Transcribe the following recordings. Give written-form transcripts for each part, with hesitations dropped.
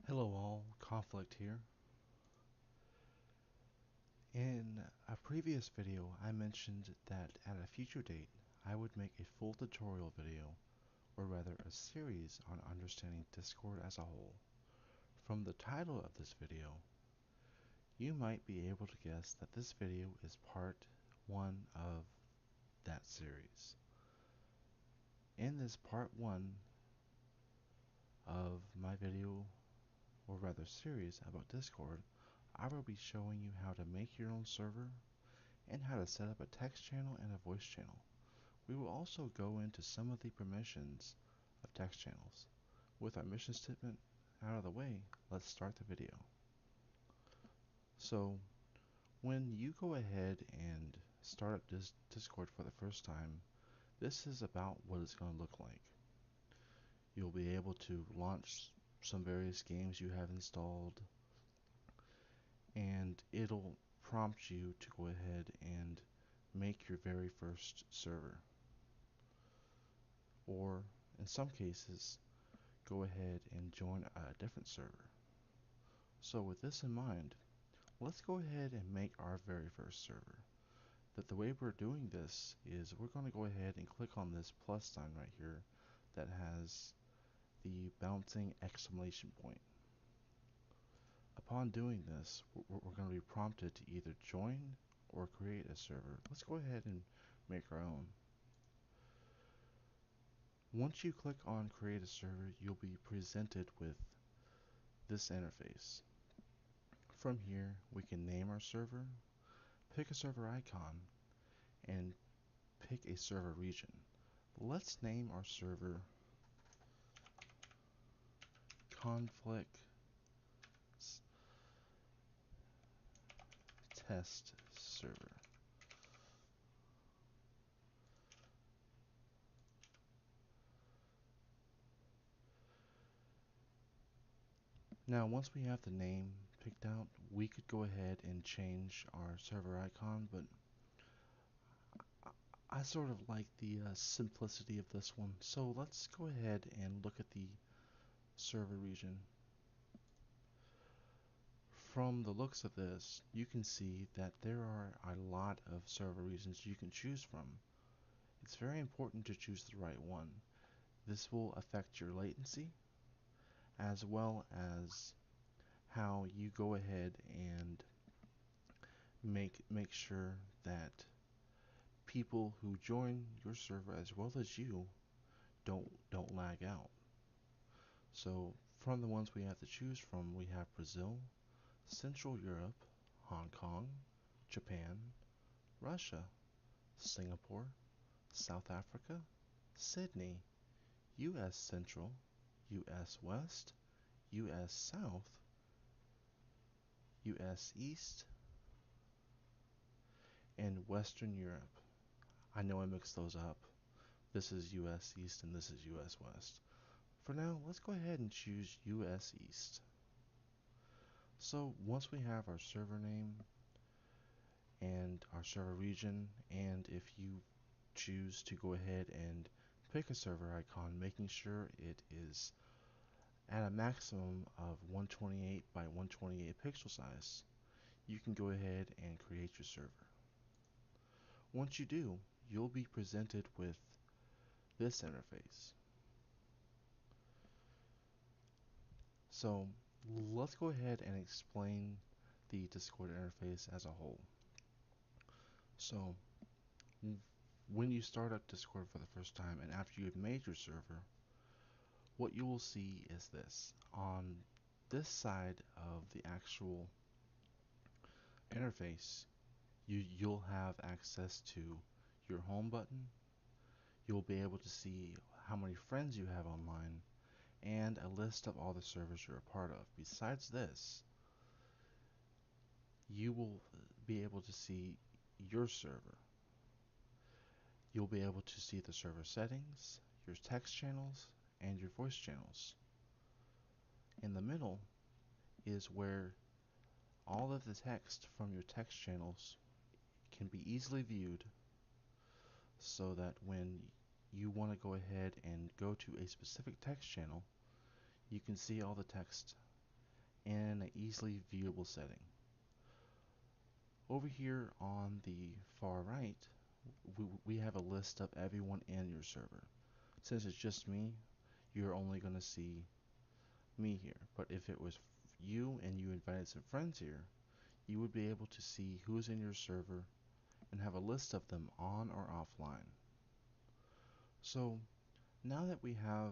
Hello all, Conflict here. In a previous video I mentioned that at a future date I would make a full tutorial video, or rather a series on understanding Discord as a whole. From the title of this video, you might be able to guess that this video is part 1 of that series. In this part 1 of my video, or rather series about Discord, I will be showing you how to make your own server and how to set up a text channel and a voice channel. We will also go into some of the permissions of text channels. With our mission statement out of the way, let's start the video. So, when you go ahead and start up Discord for the first time, this is about what it's going to look like. You'll be able to launch some various games you have installed, and it'll prompt you to go ahead and make your very first server. Or, in some cases, go ahead and join a different server. So with this in mind, let's go ahead and make our very first server. The way we're doing this is we're going to go ahead and click on this plus sign right here that has the bouncing exclamation point. Upon doing this, we're going to be prompted to either join or create a server. Let's go ahead and make our own. Once you click on create a server, you'll be presented with this interface. From here, we can name our server, pick a server icon, and pick a server region. Let's name our server Conflict Test Server. Now, once we have the name picked out, we could go ahead and change our server icon, but I sort of like the simplicity of this one. So let's go ahead and look at the server region. From the looks of this, you can see that there are a lot of server regions you can choose from. It's very important to choose the right one. This will affect your latency, as well as how you go ahead and make sure that people who join your server as well as you don't lag out. So from the ones we have to choose from, we have Brazil, Central Europe, Hong Kong, Japan, Russia, Singapore, South Africa, Sydney, US Central, US West, US South, US East, and Western Europe. I know I mixed those up. This is US East and this is US West. For now, let's go ahead and choose US East. So once we have our server name and our server region, and if you choose to go ahead and pick a server icon, making sure it is at a maximum of 128 by 128 pixel size, you can go ahead and create your server. Once you do, you'll be presented with this interface. So let's go ahead and explain the Discord interface as a whole. So when you start up Discord for the first time and after you've made your server, what you will see is this. On this side of the actual interface, you'll have access to your home button. You'll be able to see how many friends you have online and a list of all the servers you're a part of. Besides this, you will be able to see your server. You'll be able to see the server settings, your text channels, and your voice channels. In the middle is where all of the text from your text channels can be easily viewed, so that when you want to go ahead and go to a specific text channel, you can see all the text in an easily viewable setting. Over here on the far right, we have a list of everyone in your server. Since it's just me, you're only going to see me here. But if it was you and you invited some friends here, you would be able to see who's in your server and have a list of them on or offline. So now that we have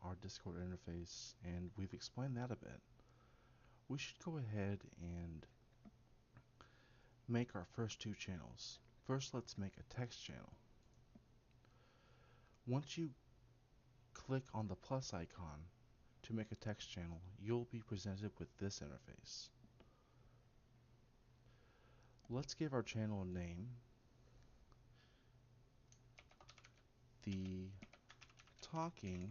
our Discord interface and we've explained that a bit, we should go ahead and make our first two channels. First, let's make a text channel. Once you click on the plus icon to make a text channel, you'll be presented with this interface. Let's give our channel a name, the Talking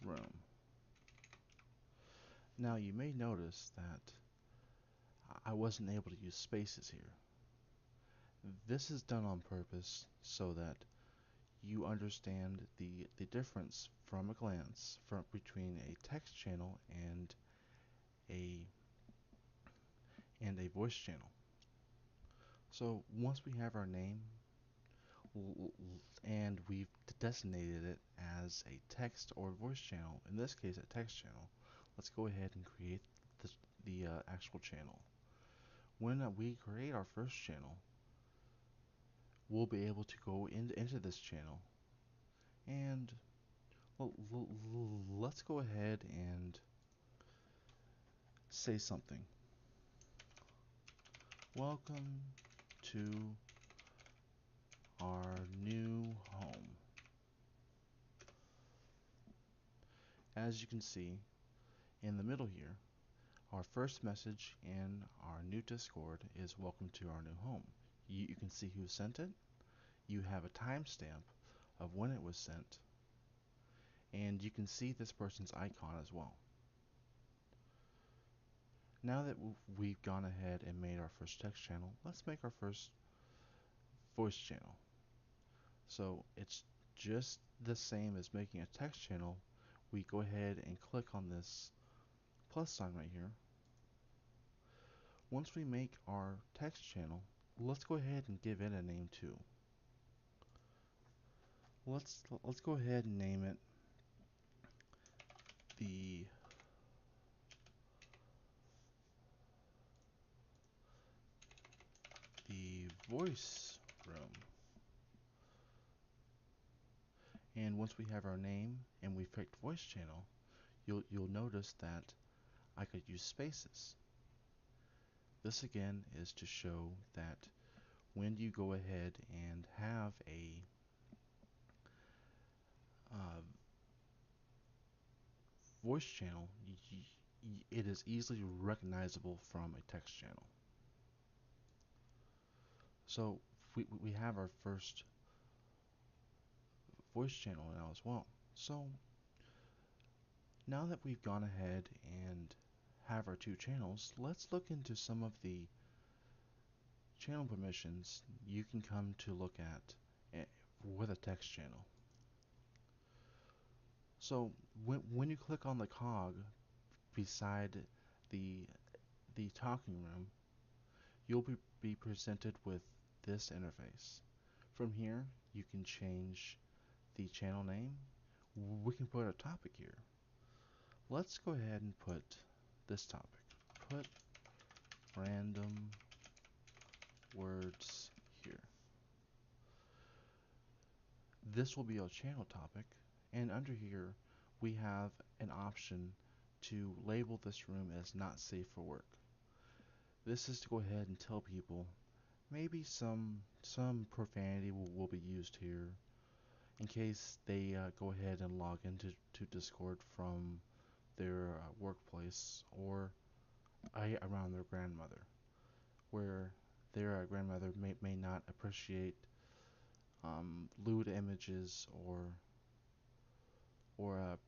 Room. Now you may notice that I wasn't able to use spaces here. This is done on purpose so that you understand the difference from a glance between a text channel a and a voice channel. So once we have our name and we've designated it as a text or voice channel, in this case a text channel, let's go ahead and create the actual channel. When we create our first channel, we'll be able to go into this channel and let's go ahead and say something. Welcome to our new home. As you can see in the middle here, our first message in our new Discord is welcome to our new home. You can see who sent it. You have a timestamp of when it was sent. And you can see this person's icon as well. Now that we've gone ahead and made our first text channel, let's make our first voice channel. So it's just the same as making a text channel. We go ahead and click on this plus sign right here. Once we make our text channel, let's go ahead and give it a name too. Let's go ahead and name it the voice room. And once we have our name and we've picked voice channel, you'll notice that I could use spaces. This again is to show that when you go ahead and have a voice channel, it is easily recognizable from a text channel. So we have our first voice channel now as well. So now that we've gone ahead and have our two channels, let's look into some of the channel permissions you can come to look at with a text channel. So when you click on the cog beside the talking room, you'll be presented with this interface. From here, you can change the channel name. We can put a topic here. Let's go ahead and put this topic. Put random words here. This will be our channel topic, and under here we have an option to label this room as not safe for work. This is to go ahead and tell people maybe some profanity will be used here in case they go ahead and log into Discord from their workplace or around their grandmother, where their grandmother may not appreciate lewd images or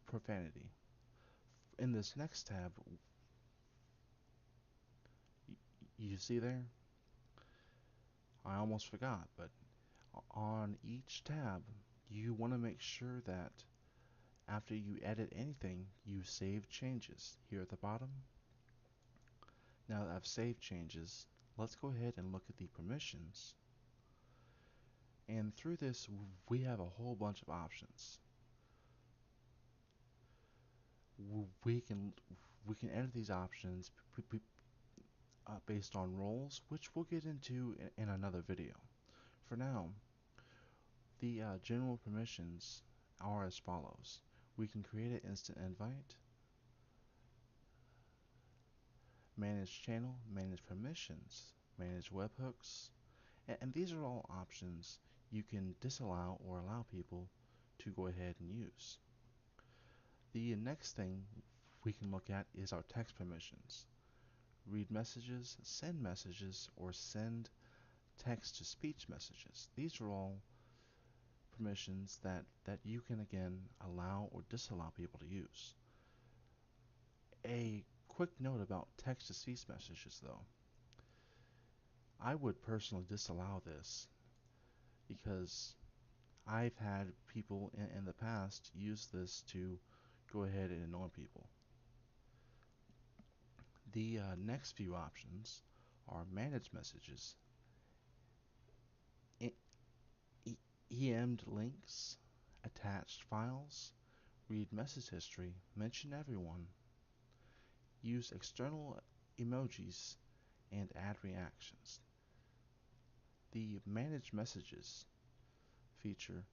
profanity. In this next tab, you see there, I almost forgot, but on each tab, you want to make sure that After you edit anything, you save changes here at the bottom. Now that I've saved changes, let's go ahead and look at the permissions. And through this, we have a whole bunch of options. We can we can edit these options based on roles, which we'll get into in another video. For now, the general permissions are as follows. We can create an instant invite, manage channel, manage permissions, manage webhooks, and these are all options you can disallow or allow people to go ahead and use. The next thing we can look at is our text permissions. Read messages, or send text-to-speech messages. These are all permissions that you can again allow or disallow people to use. A quick note about text-to-speech messages though. I would personally disallow this because I've had people in the past use this to go ahead and annoy people. The next few options are manage messages, EM'd links, attached files, read message history, mention everyone, use external emojis, and add reactions. The manage messages feature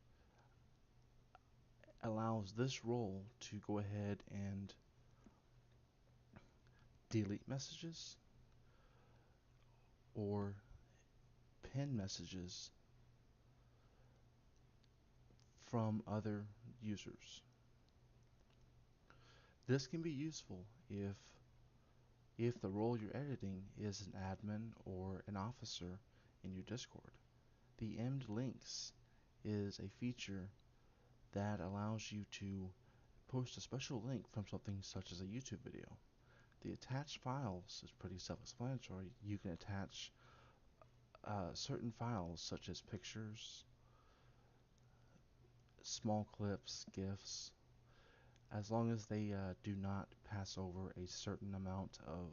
allows this role to go ahead and delete messages or pin messages from other users. This can be useful if the role you're editing is an admin or an officer in your Discord. The em'd links is a feature that allows you to post a special link from something such as a YouTube video. The attached files is pretty self-explanatory. You can attach certain files such as pictures, small clips, GIFs, as long as they do not pass over a certain amount of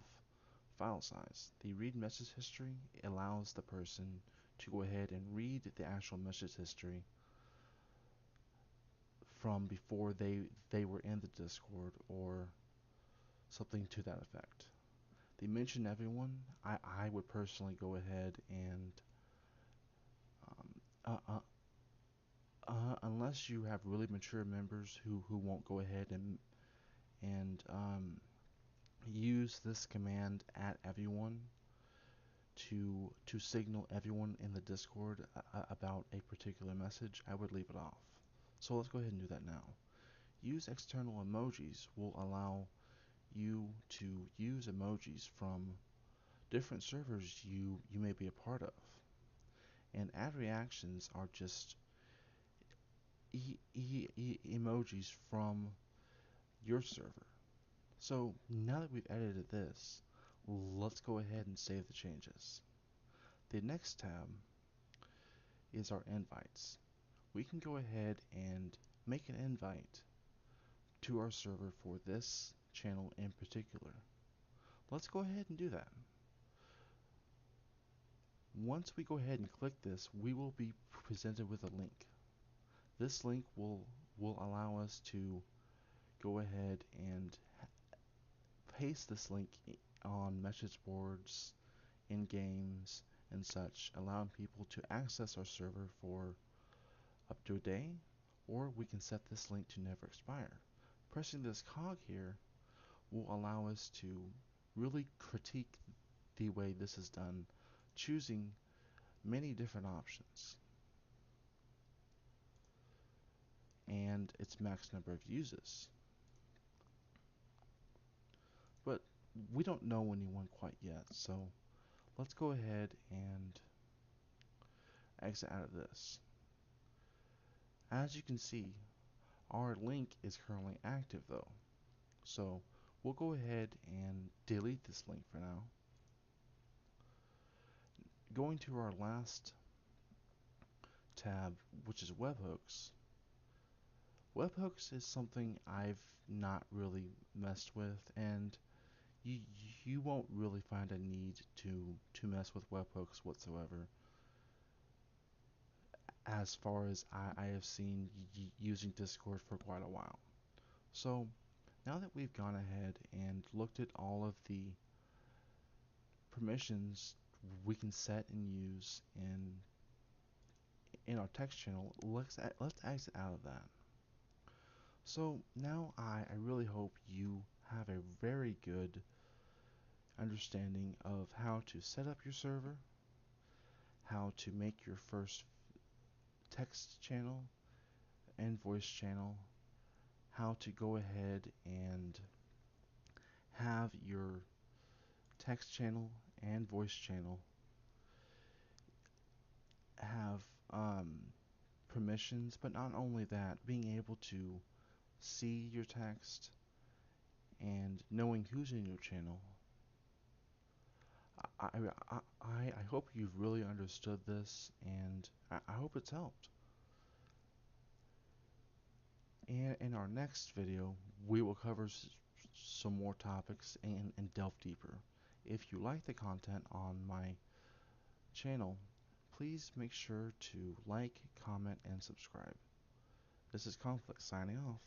file size. The read message history allows the person to go ahead and read the actual message history from before they were in the Discord or something to that effect. They mention everyone. I would personally go ahead and unless you have really mature members who won't go ahead and use this command at everyone to signal everyone in the Discord about a particular message, I would leave it off. So let's go ahead and do that now. Use external emojis will allow you to use emojis from different servers you may be a part of. And add reactions are just emojis from your server. So now that we've edited this, let's go ahead and save the changes. The next tab is our invites. We can go ahead and make an invite to our server for this channel in particular. Let's go ahead and do that. Once we go ahead and click this, we will be presented with a link. This link will allow us to go ahead and paste this link on message boards, in games, and such, allowing people to access our server for up to a day, or we can set this link to never expire. Pressing this cog here will allow us to really critique the way this is done, choosing many different options and its max number of uses. But we don't know anyone quite yet, so let's go ahead and exit out of this. As you can see, our link is currently active though, so we'll go ahead and delete this link for now. Going to our last tab, which is webhooks, Webhooks is something I've not really messed with, and you you won't really find a need to mess with webhooks whatsoever. As far as I have seen using Discord for quite a while. So now that we've gone ahead and looked at all of the permissions we can set and use in our text channel, let's exit out of that. So now I really hope you have a very good understanding of how to set up your server, how to make your first text channel and voice channel, how to go ahead and have your text channel and voice channel have permissions, but not only that, being able to see your text and knowing who's in your channel. I, I hope you've really understood this, and I hope it's helped. And in our next video, we will cover some more topics and delve deeper. If you like the content on my channel, please make sure to like, comment, and subscribe. This is Conflict signing off.